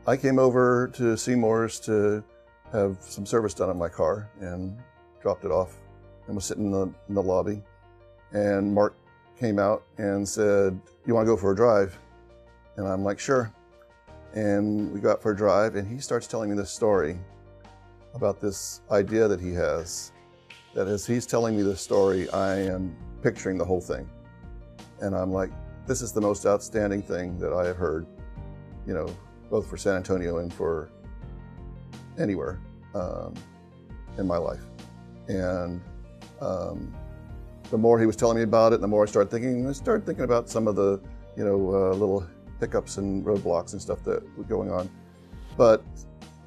I came over to Seymour's to have some service done on my car and dropped it off and was sitting in the lobby. And Mark came out and said, "You want to go for a drive?" And I'm like, "Sure." And we go out for a drive, and he starts telling me this story about this idea that he has, that as he's telling me this story, I am picturing the whole thing. And I'm like, this is the most outstanding thing that I have heard, you know, both for San Antonio and for anywhere in my life. And the more he was telling me about it, the more I started thinking about some of the, you know, little hiccups and roadblocks and stuff that were going on. But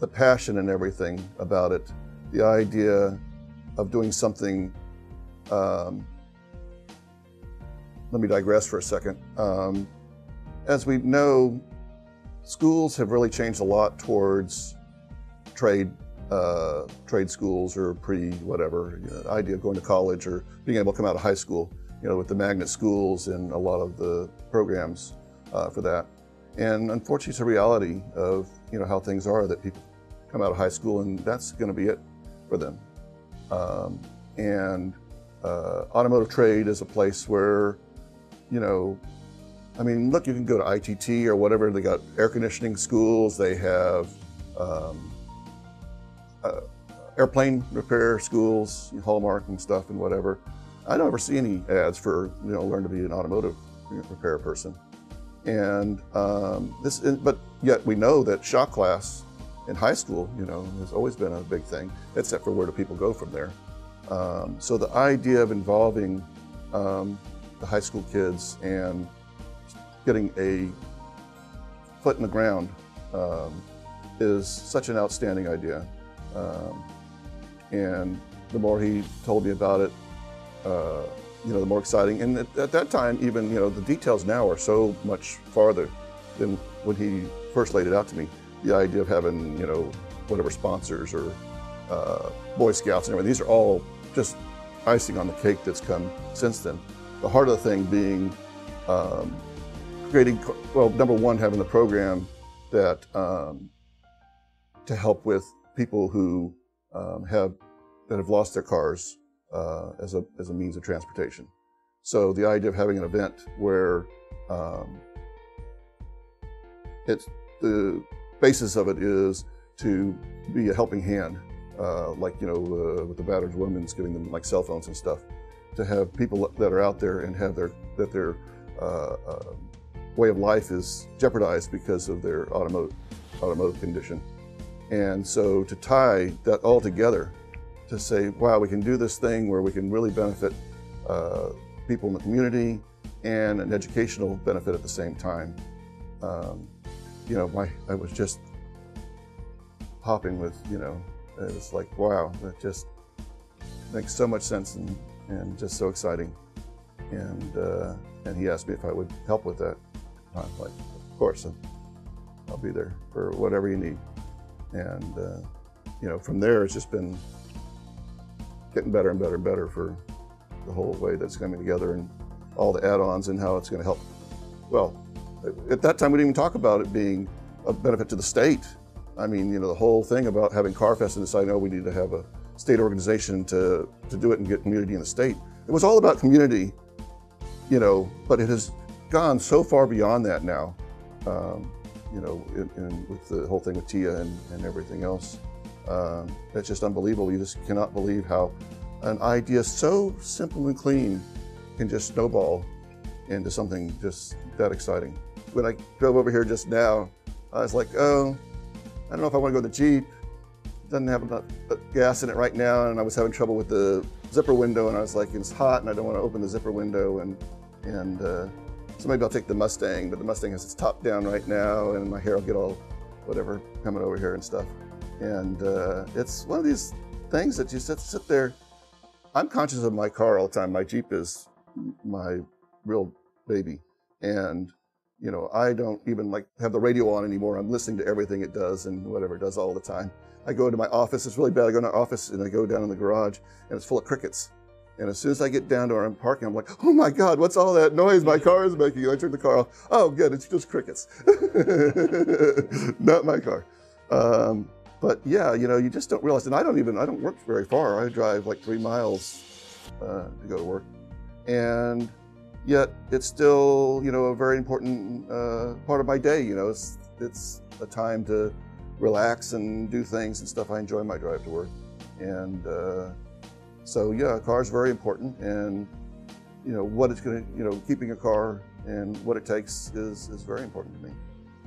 the passion and everything about it, the idea of doing something, let me digress for a second. As we know, schools have really changed a lot towards trade schools or pre-whatever, you know, the idea of going to college or being able to come out of high school, you know, with the magnet schools and a lot of the programs for that. And unfortunately, it's a reality of, you know, how things are, that people come out of high school and that's going to be it for them. Automotive trade is a place where, you know, I mean, look, you can go to ITT or whatever. They got air conditioning schools. They have airplane repair schools, Hallmark and stuff and whatever. I don't ever see any ads for, you know, learn to be an automotive repair person. And but yet we know that shop class in high school, you know, has always been a big thing, except for where do people go from there. So the idea of involving the high school kids and getting a foot in the ground is such an outstanding idea. And the more he told me about it, you know, the more exciting. And at that time, even, you know, the details now are so much farther than when he first laid it out to me. The idea of having, you know, whatever sponsors or Boy Scouts and everything, these are all just icing on the cake that's come since then. The heart of the thing being creating, well, number one, having the program that to help with people who have lost their cars as a means of transportation. So the idea of having an event where the basis of it is to be a helping hand, like, you know, with the battered women's, giving them like cell phones and stuff, to have people that are out there and have their way of life is jeopardized because of their automotive condition. And so to tie that all together, to say, wow, we can do this thing where we can really benefit people in the community and an educational benefit at the same time. You know, I was just hopping with, you know, it was like, wow, that just makes so much sense and just so exciting. And he asked me if I would help with that. I'm like, of course, I'll be there for whatever you need. And you know, from there, it's just been getting better and better and better for the whole way that's coming together and all the add-ons and how it's going to help. Well, at that time, we didn't even talk about it being a benefit to the state. I mean, you know, the whole thing about having CarFest and deciding, oh, we need to have a state organization to do it and get community in the state. It was all about community, you know, but it has gone so far beyond that now, you know, with the whole thing with Tia and everything else. It's just unbelievable. You just cannot believe how an idea so simple and clean can just snowball into something just that exciting. When I drove over here just now, I was like, oh, I don't know if I want to go to the Jeep. It doesn't have enough gas in it right now, and I was having trouble with the zipper window, and I was like, it's hot, and I don't want to open the zipper window, so maybe I'll take the Mustang, but the Mustang has its top down right now, and my hair will get all whatever coming over here and stuff. And it's one of these things that you sit there. I'm conscious of my car all the time. My Jeep is my real baby. And, you know, I don't even like have the radio on anymore. I'm listening to everything it does and whatever it does all the time. I go into my office, it's really bad. I go into my office and I go down in the garage and it's full of crickets. And as soon as I get down to where I'm parking, I'm like, oh my God, what's all that noise my car is making? I turn the car off. Oh, good, it's just crickets. Not my car. But yeah, you know, you just don't realize, and I don't work very far. I drive like 3 miles to go to work. And yet it's still, you know, a very important part of my day. You know, it's a time to relax and do things and stuff. I enjoy my drive to work. And so yeah, a car is very important, and you know what it's going to, you know, keeping a car and what it takes is very important to me.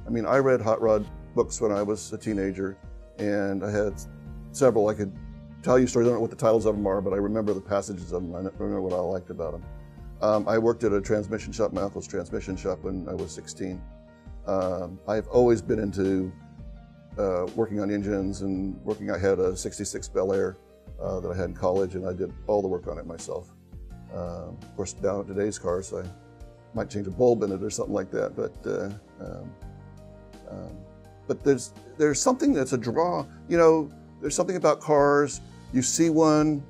I mean, I read hot rod books when I was a teenager, and I had several. I could tell you stories. I don't know what the titles of them are, but I remember the passages of them. I remember what I liked about them. I worked at a transmission shop, my uncle's transmission shop, when I was 16. I've always been into working on engines and working. I had a 66 Bel Air that I had in college, and I did all the work on it myself. Of course, down at today's cars, I might change a bulb in it or something like that. But there's something that's a draw. You know, there's something about cars. You see one,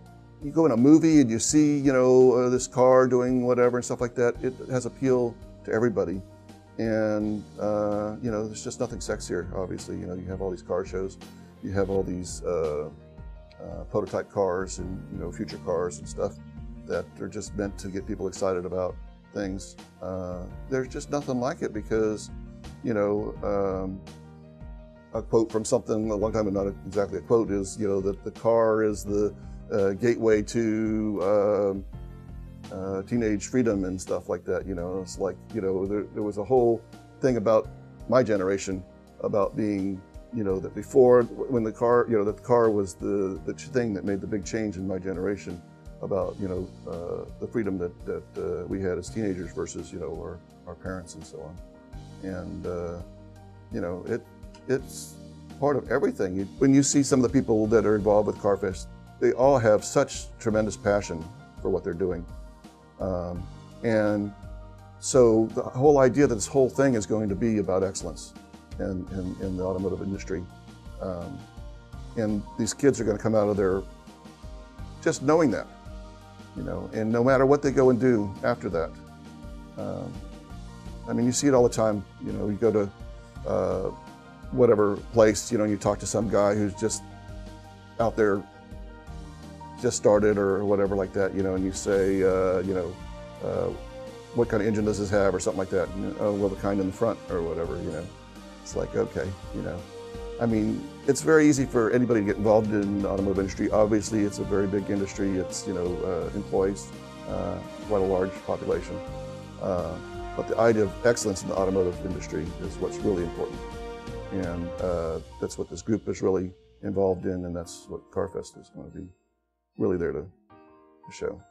you go in a movie and you see, you know, this car doing whatever and stuff like that. It has appeal to everybody. And, you know, there's just nothing sexier, obviously. You know, you have all these car shows. You have all these prototype cars and, you know, future cars and stuff that are just meant to get people excited about things. There's just nothing like it because, you know, a quote from something a long time ago, not exactly a quote, is, you know, that the car is the gateway to teenage freedom and stuff like that. You know, it's like, you know, there was a whole thing about my generation about being, you know, that before, when the car, you know, that the car was the thing that made the big change in my generation about, you know, the freedom that we had as teenagers versus, you know, our parents and so on. And, you know, it's part of everything. When you see some of the people that are involved with CarFest, they all have such tremendous passion for what they're doing. And so the whole idea that this whole thing is going to be about excellence in the automotive industry. And these kids are going to come out of there just knowing that, you know, and no matter what they go and do after that. I mean, you see it all the time. You know, you go to whatever place, you know, you talk to some guy who's just out there, just started or whatever like that, you know, and you say, you know, what kind of engine does this have or something like that? And, oh, well, the kind in the front or whatever, you know. It's like, okay, you know. I mean, it's very easy for anybody to get involved in the automotive industry. Obviously, it's a very big industry. It's, you know, employs quite a large population. But the idea of excellence in the automotive industry is what's really important. And that's what this group is really involved in, and that's what CarFest is going to be really there to show.